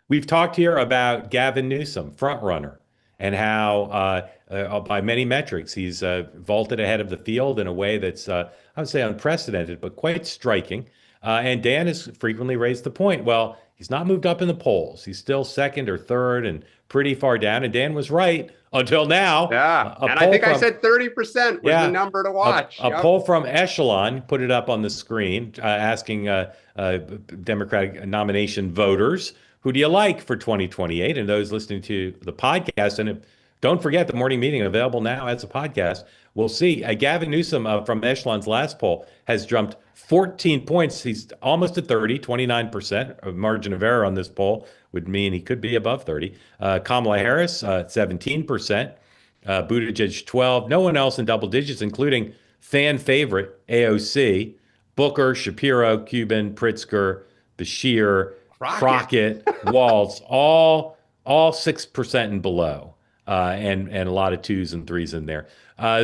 We've talked here about Gavin Newsom, front runner, and how by many metrics he's vaulted ahead of the field in a way that's I would say unprecedented, but quite striking. And Dan has frequently raised the point. Well, he's not moved up in the polls. He's still second or third and pretty far down. And Dan was right until now. Yeah. A And I poll think I from said 30% was the yeah, number to a, watch. a Yep. poll from Echelon put it up on the screen, asking Democratic nomination voters, who do you like for 2028? And those listening to the podcast, and don't forget the morning meeting available now as a podcast. We'll see. Gavin Newsom from Echelon's last poll has jumped 14 points. He's almost at 30, 29%. A margin of error on this poll would mean he could be above 30. Kamala Harris, 17%. Buttigieg 12. No one else in double digits, including fan favorite AOC, Booker, Shapiro, Cuban, Pritzker, Bashir, Crockett. Crockett, Waltz, all 6% and below, and a lot of twos and threes in there.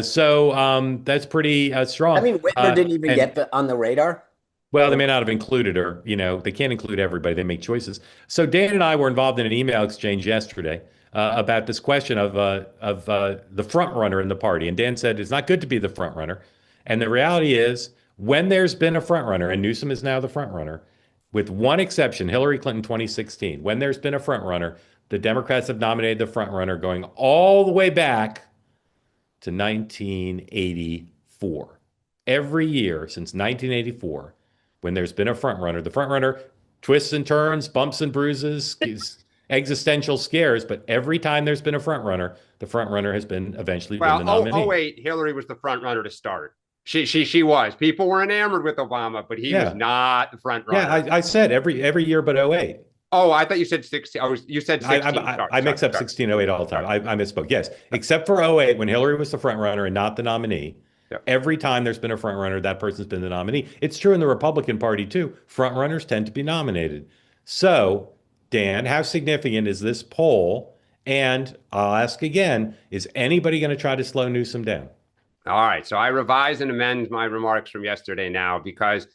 So that's pretty I strong. mean, Whitmer didn't even And get on the radar. well, they may not have included her. They can't include everybody. They make choices. So Dan and I were involved in an email exchange yesterday about this question of the front runner in the party. And Dan said it's not good to be the front runner. And the reality is, when there's been a front runner, and Newsom is now the front runner, with one exception, Hillary Clinton 2016, when there's been a front runner, the Democrats have nominated the front runner going all the way back to 1984. Every year since 1984, when there's been a front runner, the front runner twists and turns, bumps and bruises, existential scares, but every time there's been a front runner, the front runner has been eventually been Well, the oh nominee. wait, Hillary was the front runner to start. She was. People were enamored with Obama, but he was Yeah. not the front Yeah, runner. I said every year but '08. Oh, I thought you said 16. You said I, 16. I, Sorry, I mix sorry, up sorry. 16 '08 all the time. Sorry. I misspoke. Yes, except for '08 when Hillary was the front runner and not the nominee. Yeah. Every time there's been a front runner, that person's been the nominee. It's true in the Republican Party too. Front runners tend to be nominated. So, Dan, how significant is this poll? And I'll ask again, is anybody going to try to slow Newsom down? All right. So I revise and amend my remarks from yesterday now because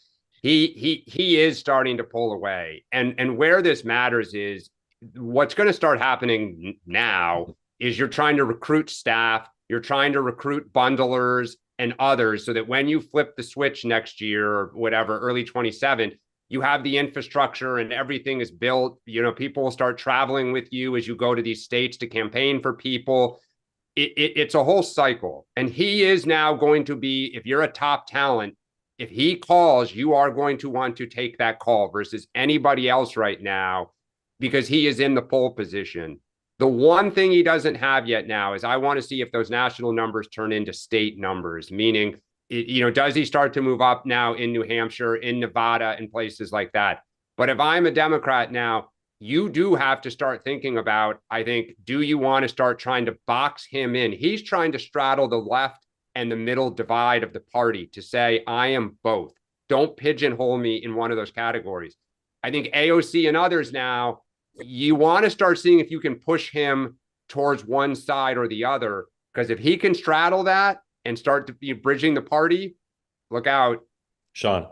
he is starting to pull away. And where this matters is what's going to start happening now is you're trying to recruit staff, you're trying to recruit bundlers and others so that when you flip the switch next year or whatever, early 27, you have the infrastructure and everything is built. People will start traveling with you as you go to these states to campaign for people. It's a whole cycle. And he is now going to be, if you're a top talent, if he calls, you are going to want to take that call versus anybody else right now because he is in the pole position. The one thing he doesn't have yet now is I want to see if those national numbers turn into state numbers, meaning, does he start to move up now in New Hampshire, in Nevada, and places like that? But if I'm a Democrat now, you do have to start thinking about, I think, do you want to start trying to box him in? He's trying to straddle the left and the middle divide of the party to say, I am both. Don't pigeonhole me in one of those categories. I think AOC and others now, you want to start seeing if you can push him towards one side or the other, because if he can straddle that and start to be bridging the party, look out. Sean.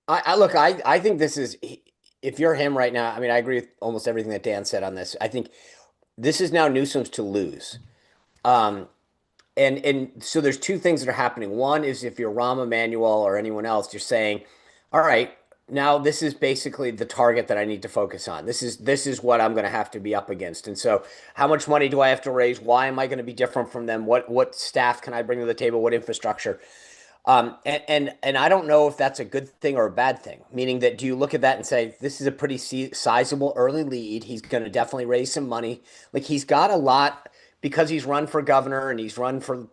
I think this is, if you're him right now, I mean, I agree with almost everything that Dan said on this. I think this is now Newsom's to lose. And so there's two things that are happening. One is if you're Rahm Emanuel or anyone else, you're saying, all right, now this is basically the target that I need to focus on. This is what I'm going to have to be up against. And so how much money do I have to raise? Why am I going to be different from them? What staff can I bring to the table? What infrastructure? And I don't know if that's a good thing or a bad thing, meaning that do you look at that and say, this is a pretty sizable early lead. He's going to definitely raise some money. Like he's got a lot because he's run for governor and he's run for,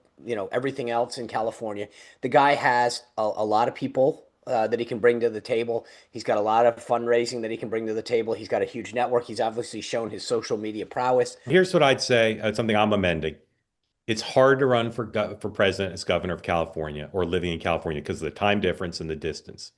everything else in California. The guy has a lot of people that he can bring to the table. He's got a lot of fundraising that he can bring to the table. He's got a huge network. He's obviously shown his social media prowess. Here's what I'd say, something I'm amending. It's hard to run for president as governor of California or living in California because of the time difference and the distance.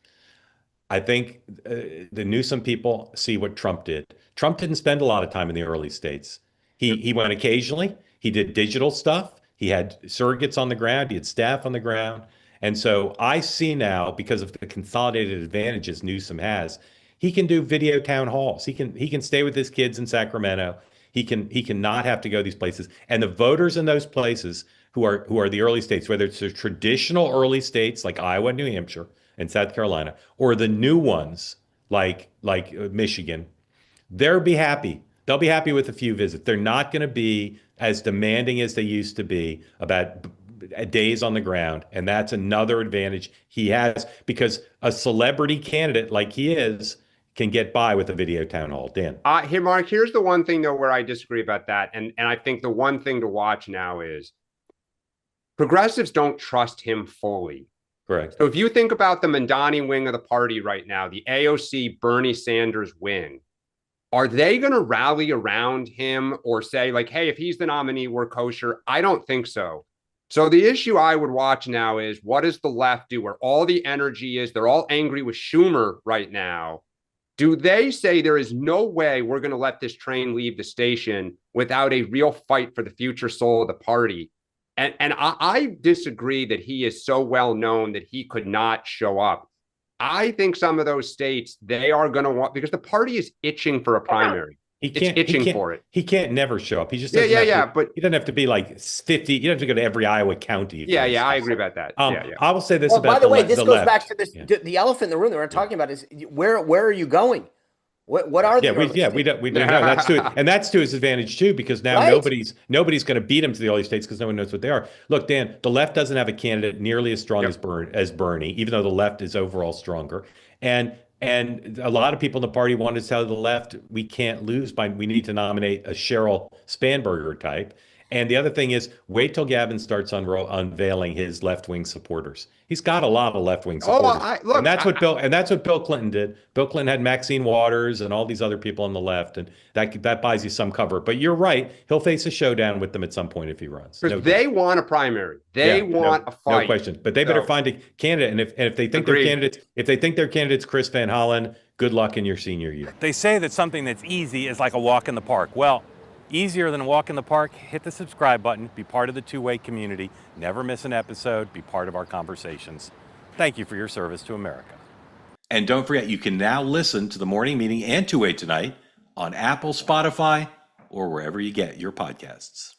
I think the Newsom people see what Trump did. Trump didn't spend a lot of time in the early states. He went occasionally. He did digital stuff. He had surrogates on the ground. He had staff on the ground. And so I see now, because of the consolidated advantages Newsom has, he can do video town halls. He can stay with his kids in Sacramento. He can not have to go these places. And the voters in those places who are the early states, whether it's the traditional early states like Iowa, New Hampshire, and South Carolina, or the new ones like Michigan, they'll be happy. They'll be happy with a few visits. They're not going to be as demanding as they used to be about days on the ground. And that's another advantage he has because a celebrity candidate like he is can get by with a video town hall. Dan. Here, Mark, here's the one thing, though, where I disagree about that. And I think the one thing to watch now is progressives don't trust him fully. Correct. So if you think about the Mamdani wing of the party right now, the AOC Bernie Sanders wing, are they going to rally around him or say, like, hey, if he's the nominee, we're kosher? I don't think so. So the issue I would watch now is what does the left do where all the energy is? They're all angry with Schumer right now. Do they say there is no way we're going to let this train leave the station without a real fight for the future soul of the party? And I disagree that he is so well known that he could not show up. I think some of those states, they are going to want, because the party is itching for a primary. It's itching for it. He can't never show up. He just but he doesn't have to be like 50. You don't have to go to every Iowa county. I agree about that. I will say this about by the way, this goes left. back to this. Yeah. The elephant in the room that we're talking about is where are you going? What are the we don't know. That's to his advantage too, because now nobody's going to beat him to the early states because no one knows what they are. Look, Dan, the left doesn't have a candidate nearly as strong as Bernie, even though the left is overall stronger. And a lot of people in the party want to tell the left we can't lose we need to nominate a Sheryl Spanberger type. And the other thing is, wait till Gavin starts unveiling his left-wing supporters. He's got a lot of left-wing supporters, and that's what Bill Clinton did. Bill Clinton had Maxine Waters and all these other people on the left, and that buys you some cover. But you're right; he'll face a showdown with them at some point if he runs. Because they want a primary, they want a fight. No question. But they better find a candidate, and if they think their candidate's Chris Van Hollen, good luck in your senior year. They say that something that's easy is like a walk in the park. Well, easier than a walk in the park, hit the subscribe button, be part of the two-way community, never miss an episode, be part of our conversations. Thank you for your service to America. And don't forget, you can now listen to the morning meeting and Two-Way Tonight on Apple, Spotify, or wherever you get your podcasts.